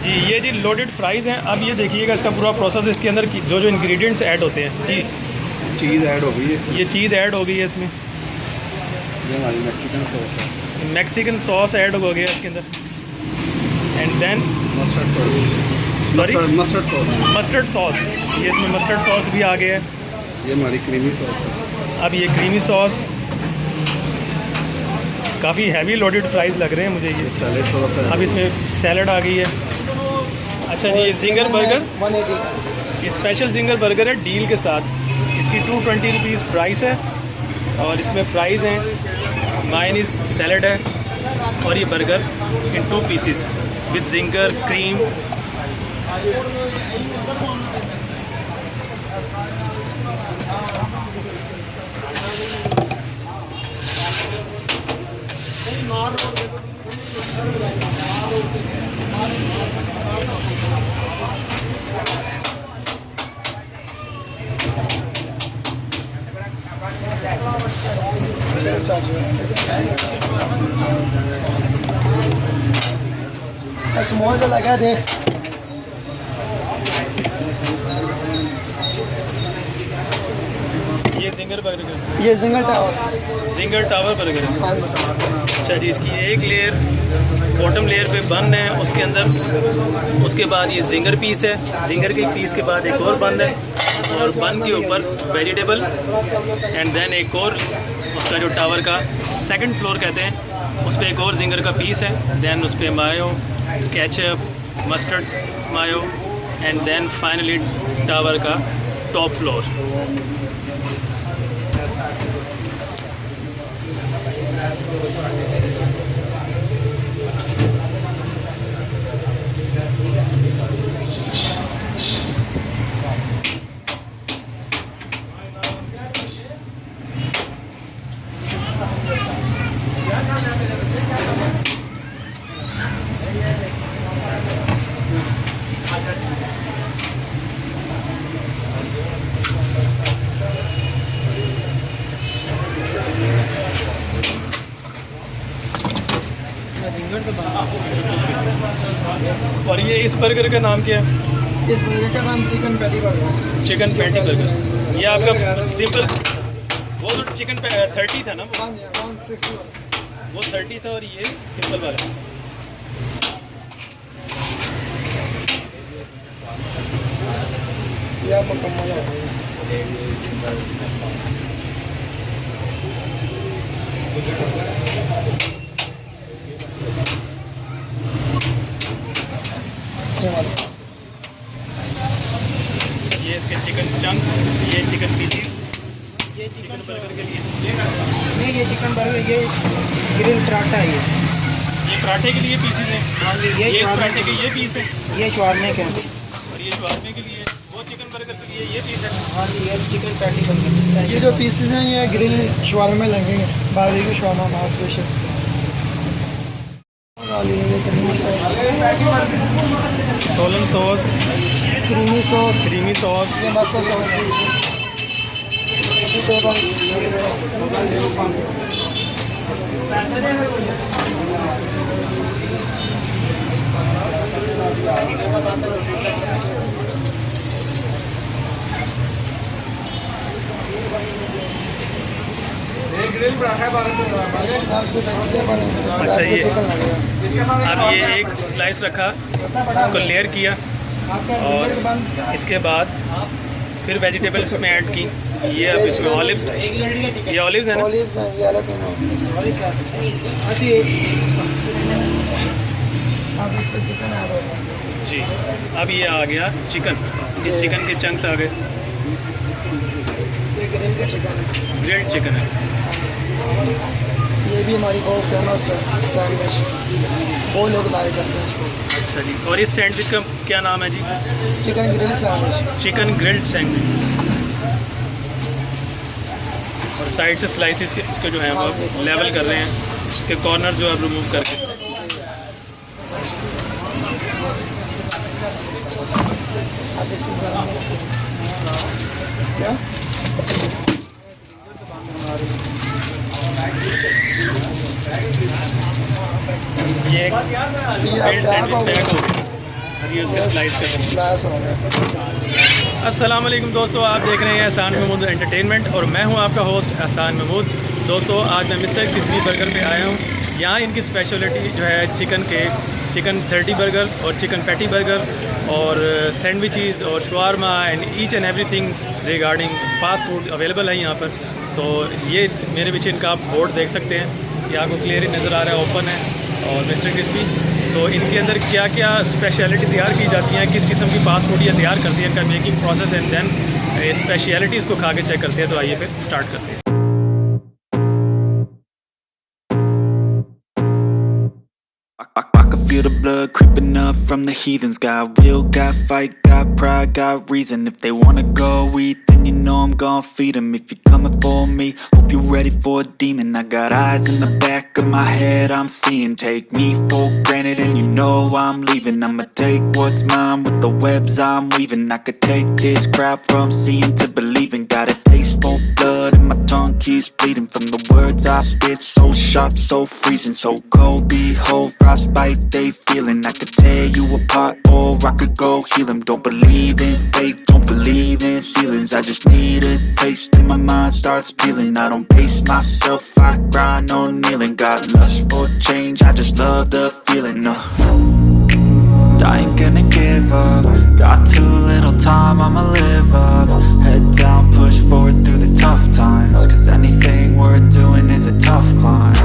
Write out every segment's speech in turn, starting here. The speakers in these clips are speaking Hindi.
जी ये जी लोडेड फ्राइज़ हैं। अब ये देखिएगा इसका पूरा प्रोसेस, इसके अंदर जो जो इंग्रेडिएंट्स ऐड होते हैं जी। चीज़ ऐड हो गई है इसमें। ये चीज़ ऐड हो गई है इसमें, ये हमारी मैक्सिकन सॉस है। मैक्सिकन सॉस ऐड हो गया इसके अंदर। And then mustard sauce, sorry mustard sauce, mustard sauce, ये इसमें मस्टर्ड सॉस भी आ गया है। ये हमारी क्रीमी सॉस है। अब ये क्रीमी सॉस, काफ़ी हैवी लोडेड फ्राइज़ लग रहे हैं मुझे ये। सैलेड थोड़ा सा। अब इसमें सैलड आ गई है। अच्छा जी, ये जिंगर बर्गर 180 ये स्पेशल जिंगर बर्गर है डील के साथ। इसकी 220 रुपीज़ प्राइस है और इसमें फ़्राइज़ हैं, मायोनीज़, सैलड है और ये burger in 2 pieces with ginger cream. Small जो लगा दे। ये जिंगर बर्गर, ये जिंगर टावर बर्गर है। अच्छा जी, इसकी एक लेयर बॉटम लेयर पे बन है, उसके अंदर उसके बाद ये जिंगर पीस है, जिंगर के पीस के बाद एक और बन है और बन के ऊपर वेजिटेबल एंड देन एक और उसका जो टावर का सेकंड फ्लोर कहते हैं उस पर एक और जिंगर का पीस है। देन उस पर mayo, ketchup, mustard mayo and then finally tower का टॉप फ्लोर। और ये इस बर्गर का नाम क्या है? इस बर्गर का नाम chicken patty burger. Chicken patty burger. ये आपका सिंपल, वो तो चिकन 30 था ना, वो 160 वो 30 था और ये सिंपल वाला। या मुकम्मल है। ये इसके चिकन चंक्स, ये चिकन पीसीज, ये चिकन बर्गर के लिए नहीं, ये चिकन बर्गर, ये ग्रिल पराठा है। ये पराठे के लिए पीसीज हैं। हाँ जी, ये ये पराठे के ये पीस है ये शवारमे के हैं। और ये शवारमे के लिए, वो चिकन बर्गर के लिए ये पीस है। हाँ जी, ये चिकन पैटी बर्गर। ये जो पीसेस हैं ये ग्रिल शवारमे लगेंगे, बारबेक्यू शवारमा मास स्पेशल। सोलन sauce, creamy sauce, creamy sauce, ये मस्टर्ड सॉस। अच्छा ये अब ये एक स्लाइस रखा, इसको लेयर किया और इसके बाद फिर वेजिटेबल्स में ऐड की। ये अब इसमें ऑलिव्स, ये ऑलिव्स है ना? ऑलिव्स हैं, ये अलग है। अब इस पे चिकन ऐड होगा जी। अब ये आ गया चिकन, ये चिकन के चंक्स आ गए। ये ग्रिल का चिकन है। ग्रिल्ड चिकन है। ये भी हमारी बहुत फेमस है सैंडविच, बहुत लोग लाइक करते हैं इसको। अच्छा जी, और इस सैंडविच का क्या नाम है जी? Chicken grill sandwich. Chicken grilled sandwich. और साइड से स्लाइसेस इसके जो हैं वो लेवल कर रहे हैं, इसके कॉर्नर जो है रिमूव करके। क्या ये एक ग्रिल्ड सैंडविच पैक हो गया। ये उसके स्लाइस के अंदर। स्लाइस हो गया। अस्सलाम वालेकुम दोस्तों, आप देख रहे हैं एहसान महमूद एंटरटेनमेंट और मैं हूं आपका होस्ट एहसान महमूद। दोस्तों आज मैं मिस्टर क्रिस्पी बर्गर पे आया हूं। यहाँ इनकी स्पेशलिटी जो है चिकन केक, चिकन 30 बर्गर और चिकन पैटी बर्गर और सैंडविचेस और shawarma and each and everything regarding fast food available है यहाँ पर। तो ये मेरे पीछे इनका आप बोर्ड देख सकते हैं, ये आपको क्लियर नज़र आ रहा है, ओपन है। और मिस्टर क्रिस्पी, तो इनके अंदर क्या क्या स्पेशलिटी तैयार की जाती हैं, किस किस्म की फास्ट फूड ये तैयार करती है, इनका making process and then specialities को खा के चेक करते हैं। तो आइए फिर स्टार्ट करते हैं। I can feel the blood creeping up from the heathens. Got will, got fight, got pride, got reason. If they wanna go eat, then you know I'm gon' feed them. If you're coming for me, hope you're ready for a demon. I got eyes in the back of my head, I'm seeing. Take me for granted and you know I'm leaving. I'ma take what's mine with the webs I'm weaving. I could take this crowd from seeing to believing. Got a taste for blood and my tongue keeps bleeding. From the words I spit, so sharp, so freezing. So cold, behold, frostbite they feeling. I could tear you apart or I could go heal them. Don't believe in fate, don't believe in ceilings. I just need a taste and my mind starts peeling. I don't pace myself, I grind on kneeling. Got lust for change, I just love the feeling. I ain't gonna give up. Got too little time, I'ma live up. Head down, push forward through the tough times. Cause anything worth doing is a tough climb.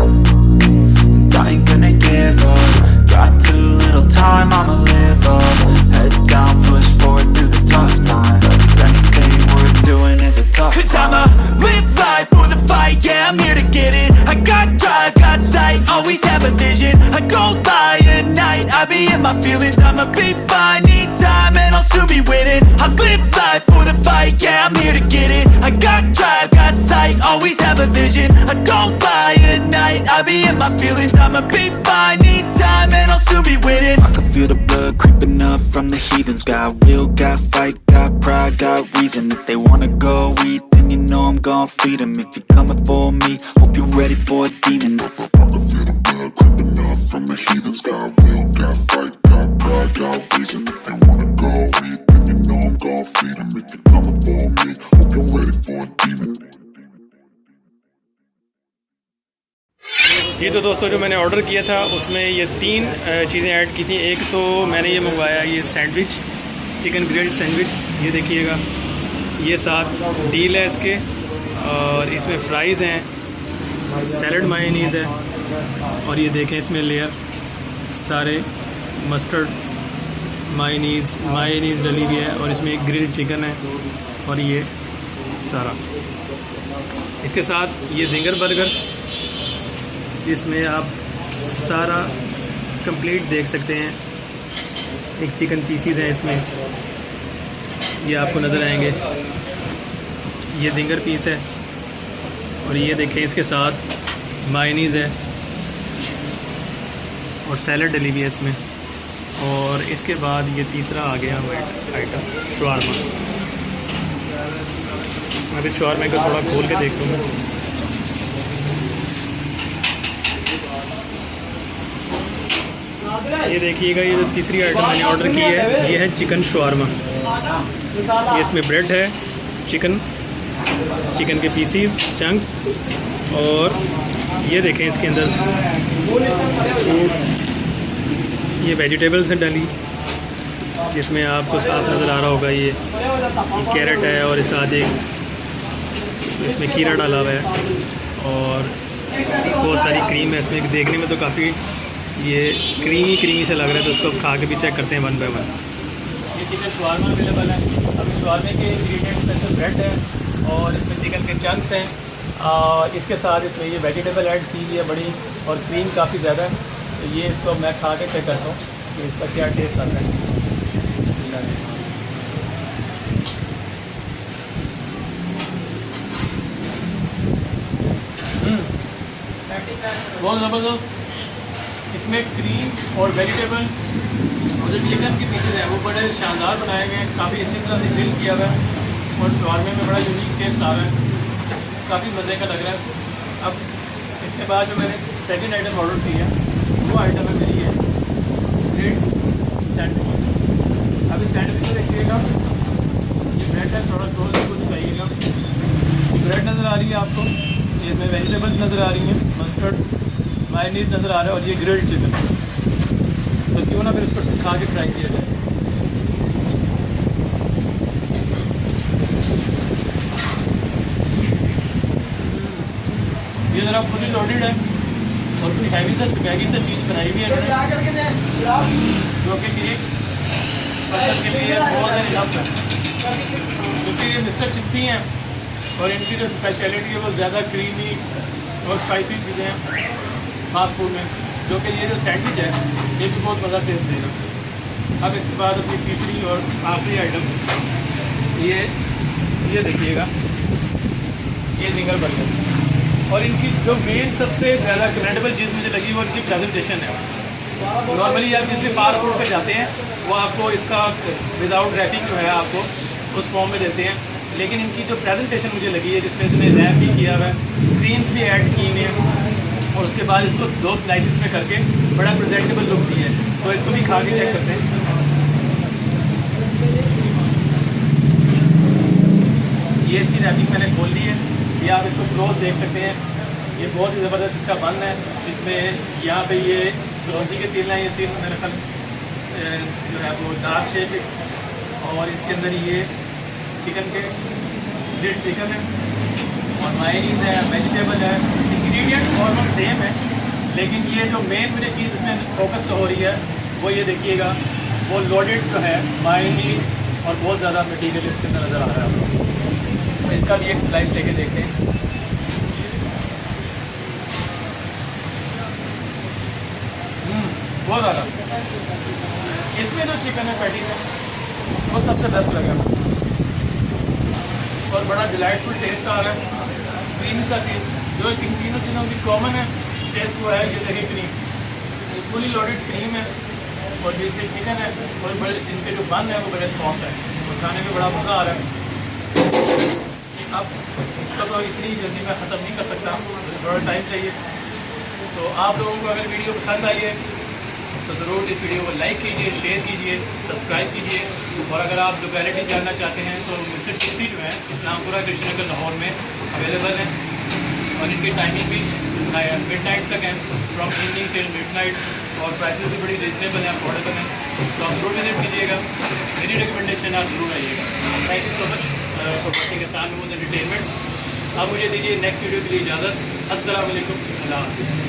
And I ain't gonna give up. Got too little time, I'ma live up. Head down, push forward through the tough times. Cause anything worth doing is a tough climb. Cause I'ma live life for the fight, yeah, I'm here to get it. I got drive, got sight, always have a vision. I go by at night, I be in my feelings. I'ma be fine, need time and I'll soon be winning. I live life for the fight, yeah, I'm here to get it. I got drive, got sight, always have a vision. I go by at night, I be in my feelings. I'ma be fine, need time and I'll soon be winning. I can feel the blood creeping up from the heathens. Got will, got fight, got pride, got reason. If they wanna go eat, then you know I'm gon' feed them. If you're coming for me, hope you're ready for a demon. I can feel the blood creeping up from the heathens. Got will, got fight, got pride, got reason. If they wanna go eat, then you know I'm gon' feed them. If you're coming for me, hope you're ready for a demon. ये तो दोस्तों जो मैंने ऑर्डर किया था उसमें ये 3 चीज़ें ऐड की थी। एक तो मैंने ये मंगवाया ये सैंडविच, चिकन ग्रिल्ड सैंडविच, ये देखिएगा, ये साथ डील है इसके। और इसमें फ्राइज़ हैं, सैलड मायोनीज़ है, और ये देखें इसमें लेयर सारे मस्टर्ड मायोनीज़ डली हुई है, और इसमें एक ग्रिल्ड चिकन है, और ये सारा इसके साथ ये जिंगर बर्गर, इसमें आप सारा कंप्लीट देख सकते हैं। एक चिकन पीसीज हैं इसमें, ये आपको नज़र आएंगे, ये जिंगर पीस है, और ये देखें इसके साथ मायोनीज़ है और सैलड डली हुई है इसमें। और इसके बाद ये तीसरा आ गया आइटम शवारमा। अब इस शवारमा को थोड़ा खोल के देखता हूँ। ये देखिएगा, ये जो तीसरी आइटम मैंने ऑर्डर की है ये है चिकन शवारमा। ये इसमें ब्रेड है, चिकन के पीसीज, चंक्स, और ये देखें इसके अंदर फ्रूट, ये वेजिटेबल्स हैं डली, जिसमें आपको साफ नज़र आ रहा होगा ये कैरेट है, और इस साथ एक इसमें खीरा डाला हुआ है, और बहुत सारी क्रीम है इसमें। देखने में तो काफ़ी ये क्रीमी से लग रहा है, तो उसको खा के भी चेक करते हैं 1 बाय 1। ये चिकन शवारमा अवेलेबल है। अब इस शवारमे के इंग्रेडिएंट स्पेशल ब्रेड है, और इसमें चिकन के चंक्स हैं, और इसके साथ इसमें ये वेजिटेबल ऐड की हुई है बड़ी, और क्रीम काफ़ी ज़्यादा है। तो ये इसको मैं खा के चेक करता हूँ कि इसका क्या टेस्ट आता है। बहुत ज़बरदस्त। इसमें क्रीम और वेजिटेबल और जो चिकन के पीसेज हैं वो बड़े शानदार बनाए गए हैं, काफ़ी अच्छी तरह से ग्रिल किया हुआ है, और शवारमे में बड़ा यूनिक टेस्ट आ रहा है, काफ़ी मज़े का लग रहा है। अब इसके बाद जो मैंने सेकंड आइटम ऑर्डर की है वो आइटम है मेरी है ब्रेड सैंडविच। देखिएगा, ये ब्रेड है, थोड़ा क्लोज को दिखाइएगा। ब्रेड नज़र आ रही है आपको, ये इसमें वेजिटेबल्स नज़र आ रही हैं, मस्टर्ड, मायोनीज नज़र आ रहा है, और ये ग्रिल्ड चिकन। तो क्यों ना फिर इसको खा के ट्राई किया जाए। ये ज़रा फुली लोडेड है और कोई हैवी सा चुपैगी सा चीज़ बनाई हुई है इन्होंने, जो कि एक पर्सन के लिए बहुत ज़्यादा इनफ है, क्योंकि ये मिस्टर चिप्सी हैं और इनकी जो स्पेशलिटी है वो ज़्यादा क्रीमी और स्पाइसी चीज़ें हैं फास्ट फूड में, जो कि ये जो सैंडविच है ये भी बहुत मज़ा टेस्ट देगा। अब इसके बाद अपनी तीसरी और आखिरी आइटम ये देखिएगा, ये जिंगर बर्गर। और इनकी जो मेन सबसे ज़्यादा कमेंडेबल चीज़ मुझे लगी वो इनकी प्रेजेंटेशन है। नॉर्मली आप जिस भी फास्ट फूड पे जाते हैं वो आपको इसका विदाउट रैपिंग जो है आपको उस फॉर्म में देते हैं, लेकिन इनकी जो प्रेजेंटेशन मुझे लगी है जिसमें इसमें रैप भी किया हुआ है, क्रीम्स भी ऐड की हुई हैं, और उसके बाद इसको 2 स्लाइसिस में करके बड़ा प्रेजेंटेबल लुक दी है। तो इसको भी खा के चेक करते हैं। ये इसकी रैपिंग मैंने खोल ली है, ये आप इसको क्लोज देख सकते हैं। ये बहुत ही ज़बरदस्त इसका बन है। इसमें यहाँ पे ये रोजी के तिल हैं, ये तिल मेरे ख्याल जो है वो डार्क शेप है, और इसके अंदर ये चिकन के ग्रिल्ड चिकन है और मायोनीज़ है, वेजिटेबल है। इंग्रेडिएंट्स ऑलमोस्ट सेम है, लेकिन ये जो मेन मुझे चीज़ इसमें फोकस हो रही है वो ये देखिएगा, वो लोडेड जो है मायोनीज़ और बहुत ज़्यादा मटीरियल इसके अंदर नज़र आ रहा है आपको। इसका भी एक स्लाइस लेके देखते हैं। बहुत ज़्यादा इसमें जो चिकन है पैटी है वो सबसे बेस्ट लगा और बड़ा डिलाइटफुल टेस्ट आ रहा है, क्रीमी सा चीज़। जो इन तीनों चीज़ों की कॉमन है टेस्ट वो है ये देखिए क्रीम, फुली लोडेड क्रीम है, और जो इसके चिकन है और बड़े इनके जो बन है वो बड़े सॉफ्ट है और खाने में बड़ा मज़ा आ रहा है। अब इसका तो इतनी जल्दी मैं ख़त्म नहीं कर सकता, थोड़ा टाइम चाहिए। तो आप लोगों को अगर वीडियो पसंद आई है तो ज़रूर इस वीडियो को लाइक कीजिए, शेयर कीजिए, सब्सक्राइब कीजिए। और अगर आप लोकेलिटी जानना चाहते हैं तो मिस्टर चिप्सी जो है इस्लामपुरा कृष्णनगर लाहौर में अवेलेबल है, और इनकी टाइमिंग भी मिडनाइट तक है, फ्रॉम इवनिंग टिल मिडनाइट, और प्राइसेस भी बड़ी रीजनेबल है, अफोर्डेबल है। तो आप ज़रूर विजिट कीजिएगा, मेरी रिकमेंडेशन आप ज़रूर आइएगा। Thank you so much for watching आसान मूवीज एंटरटेनमेंट। अब मुझे दीजिए नेक्स्ट वीडियो के लिए इजाज़त। अस्सलाम वालेकुम, अल्लाह हाफ़िज़।